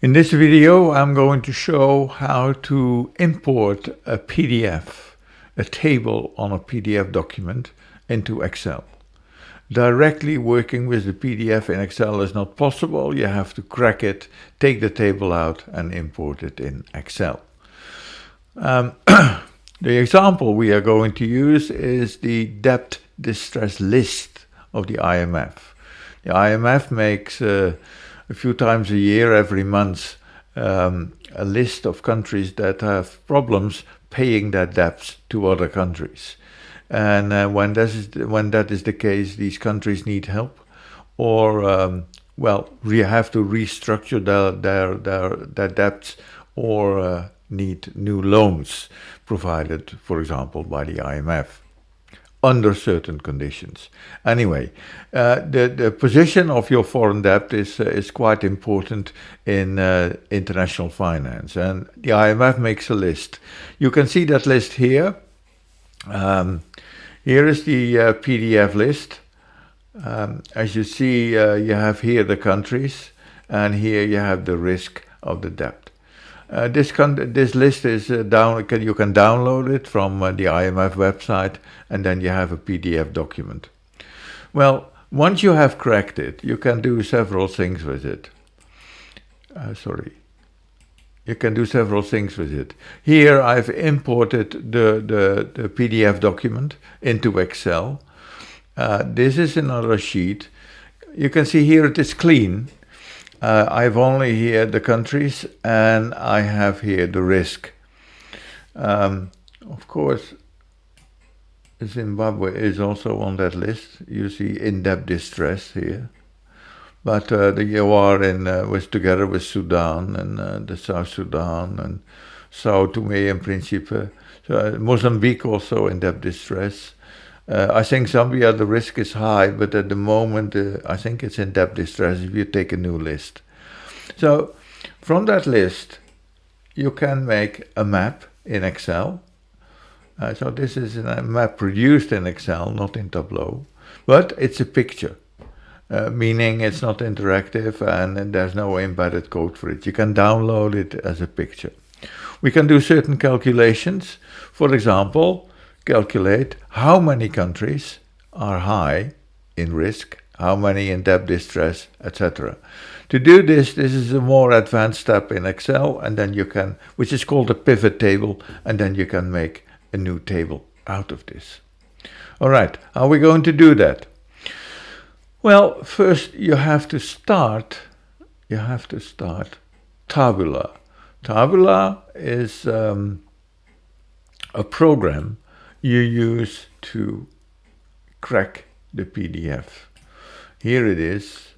In this video, I'm going to show how to import a PDF, a table on a PDF document, into Excel. Directly working with the PDF in Excel is not possible. You have to crack it, take the table out, and import it in Excel. The example we are going to use is the debt distress list of the IMF. The IMF makes a few times a year, every month, a list of countries that have problems paying their debts to other countries. And when that is the case, these countries need help, or we have to restructure their debts, or need new loans provided, for example, by the IMF, under certain conditions. Anyway, the position of your foreign debt is quite important in international finance, and the IMF makes a list. You can see that list here. Here is the PDF list. As you see, you have here the countries, and here you have the risk of the debt. This list is you can download it from the IMF website, and then you have a PDF document. Well, once you have cracked it, you can do several things with it. You can do several things with it. Here I've imported the PDF document into Excel. This is another sheet. You can see here it is clean. I've only here the countries, and I have here the risk. Of course, Zimbabwe is also on that list. You see in-depth distress here. But you are together with Sudan and the South Sudan and Sao Tome and Principe. So Mozambique also in debt distress. I think Zambia, the risk is high, but at the moment I think it's in debt distress if you take a new list. So from that list, you can make a map in Excel. So this is a map produced in Excel, not in Tableau, but it's a picture. Meaning it's not interactive and there's no embedded code for it. You can download it as a picture. We can do certain calculations. For example, calculate how many countries are high in risk, how many in debt distress, etc. To do this is a more advanced step in Excel, and then you can, which is called a pivot table, and then you can make a new table out of this. All right, how are we going to do that? Well, first you have to start Tabula. Tabula is a program you use to crack the PDF. Here it is.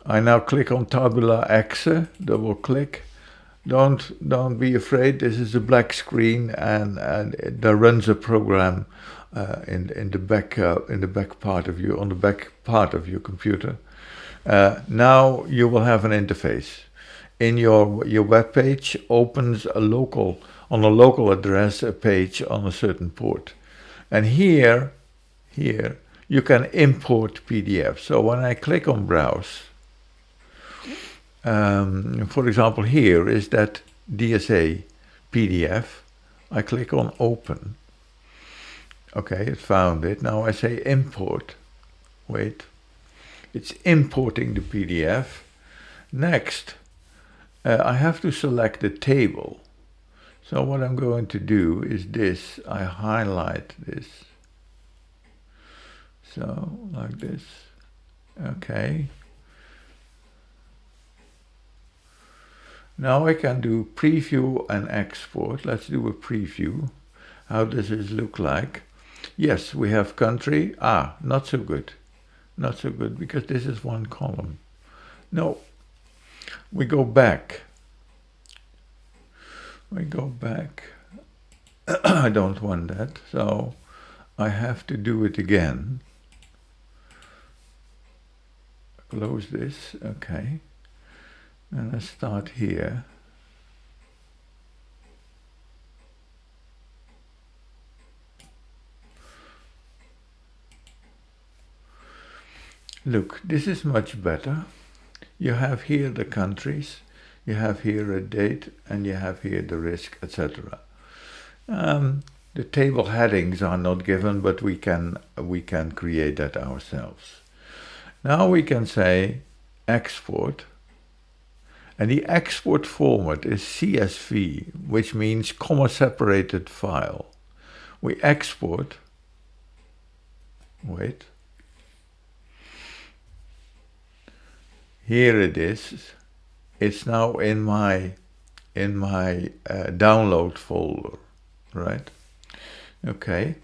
I now click on Tabula Exe, double click. Don't be afraid, this is a black screen, and there runs a program in the back part of your computer. Now you will have an interface. In your web page opens on a local address a page on a certain port, and here you can import PDF. So when I click on browse, for example, here is that DSA PDF. I click on open. Okay, it found it. Now I say import. Wait, it's importing the PDF. Next, I have to select the table. So what I'm going to do is this. I highlight this. So, like this. Okay. Now I can do preview and export. Let's do a preview. How does this look like? Yes, we have country. Not so good. Not so good, because this is one column. No, we go back. I don't want that, so I have to do it again. Close this, okay. And I start here. Look, this is much better. You have here the countries, you have here a date, and you have here the risk, etc. The table headings are not given, but we can create that ourselves. Now we can say export, and the export format is CSV, which means comma separated file. We export, wait, here it is. It's now in my download folder, right? Okay.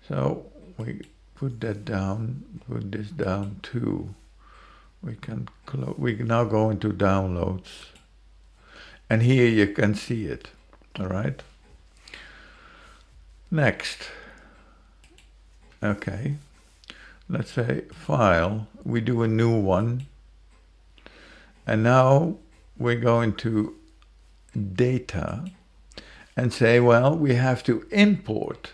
So we put that down. Put this down too. We can we now go into downloads, and here you can see it. All right. Next. Okay. Let's say file. We do a new one. And now we're going to data and say, well, we have to import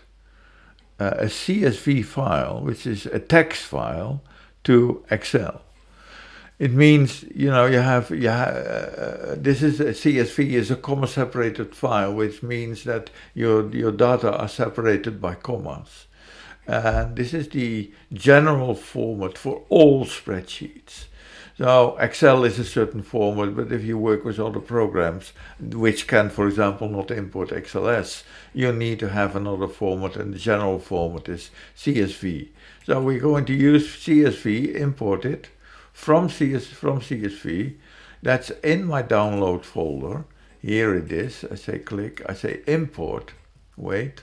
a CSV file, which is a text file, to Excel. It means, you know, this is a CSV is a comma separated file, which means that your data are separated by commas. And this is the general format for all spreadsheets. So Excel is a certain format, but if you work with other programs, which can, for example, not import XLS, you need to have another format, and the general format is CSV. So we're going to use CSV, import it from CSV. That's in my download folder. Here it is. I say click, I say import, wait.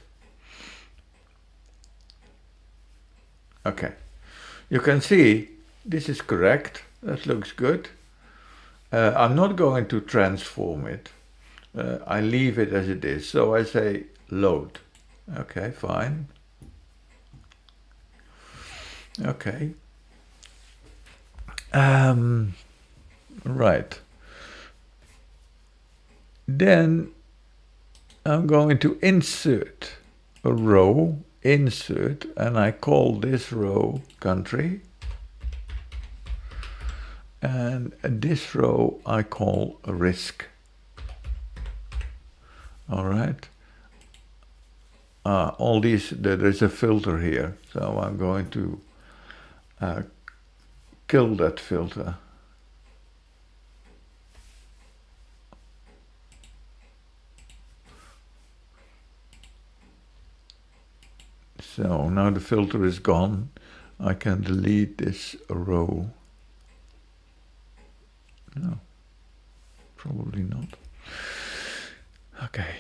Okay, you can see this is correct. That looks good. I'm not going to transform it. I leave it as it is. So I say load. Okay, fine. Okay. Right. Then I'm going to insert a row, insert, and I call this row country. And this row I call risk. All right. All these, there's a filter here, so I'm going to kill that filter. So now the filter is gone. I can delete this row. No, probably not. Okay.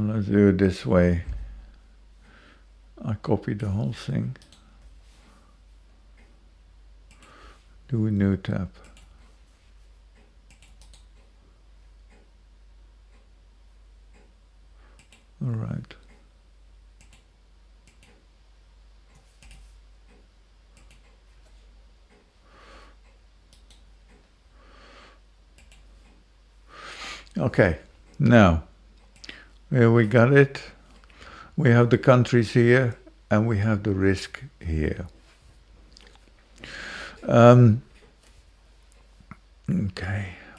Let's do it this way. I copy the whole thing. Do a new tab. All right. Okay, now here we got it. We have the countries here and we have the risk here. Okay,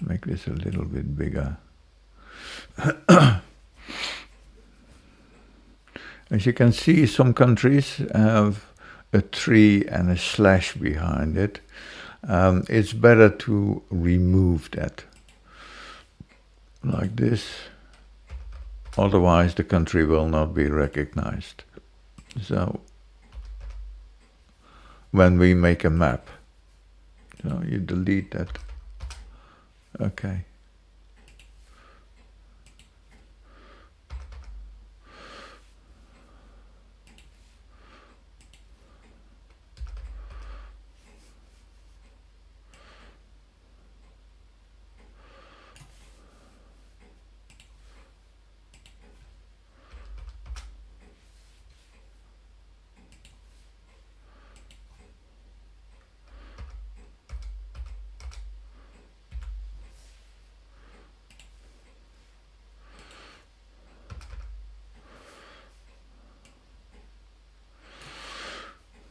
make this a little bit bigger. As you can see, some countries have a tree and a slash behind it. It's better to remove that like this. Otherwise the country will not be recognized. So when we make a map, so you delete that. Okay.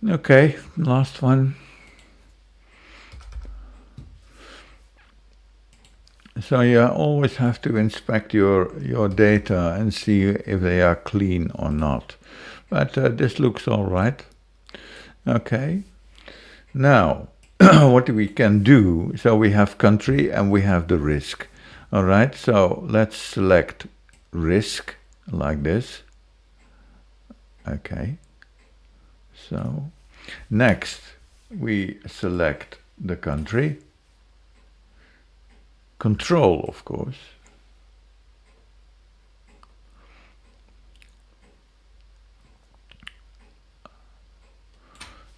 Okay, last one. So you always have to inspect your data and see if they are clean or not. But this looks all right. Okay. Now, what we can do, so we have country and we have the risk. All right, so let's select risk like this. Okay. So next we select the country. Control, of course.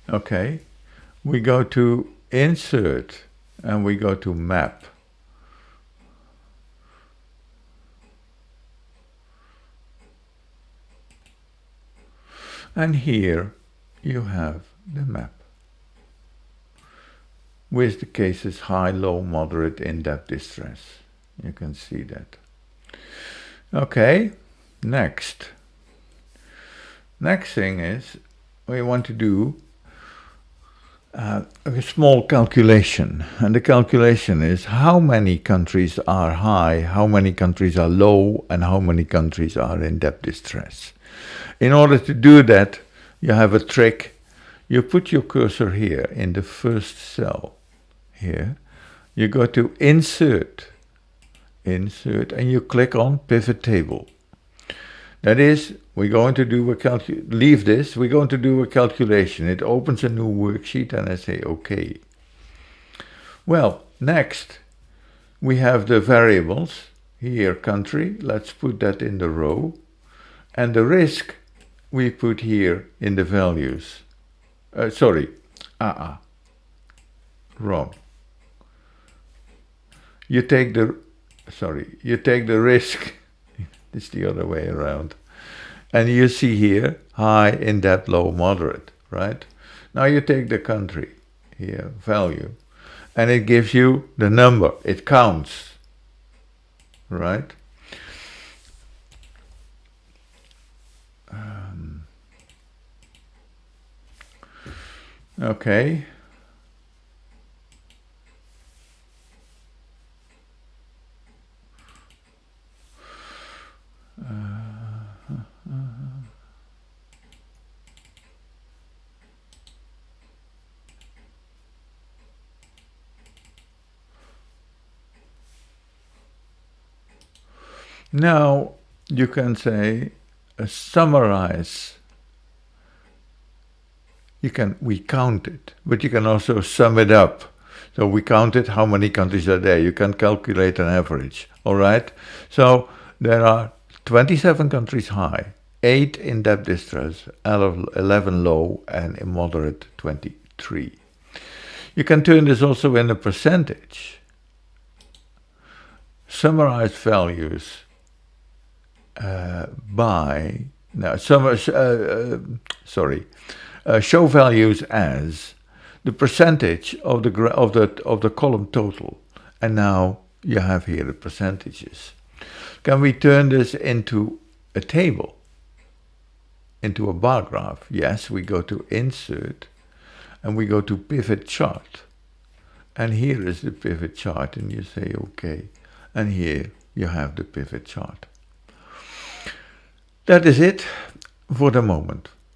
Okay. We go to insert and we go to map. And here you have the map with the cases high, low, moderate, in-depth distress. You can see that. Okay, next. Next thing is we want to do a small calculation. And the calculation is how many countries are high, how many countries are low, and how many countries are in debt distress. In order to do that, you have a trick. You put your cursor here in the first cell. Here, you go to insert, and you click on pivot table. That is, we're going to do leave this, we're going to do a calculation. It opens a new worksheet and I say, okay. Well, next, we have the variables. Here, country, let's put that in the row. And the risk, we put here in the values. Wrong. You take the risk. It's the other way around. And you see here, high, in debt, low, moderate, right? Now you take the country, here, value, and it gives you the number. It counts, right? Okay. Now you can say summarize. We count it, but you can also sum it up. So we counted how many countries are there. You can calculate an average, all right? So there are 27 countries high, 8 in debt distress, 11 low, and in moderate 23. You can turn this also in a percentage. Summarize values show values as the percentage of the column total, and now you have here the percentages. Can we turn this into a table, into a bar graph? Yes, we go to insert and we go to pivot chart, and here is the pivot chart, and you say okay, and here you have the pivot chart. That is it for the moment.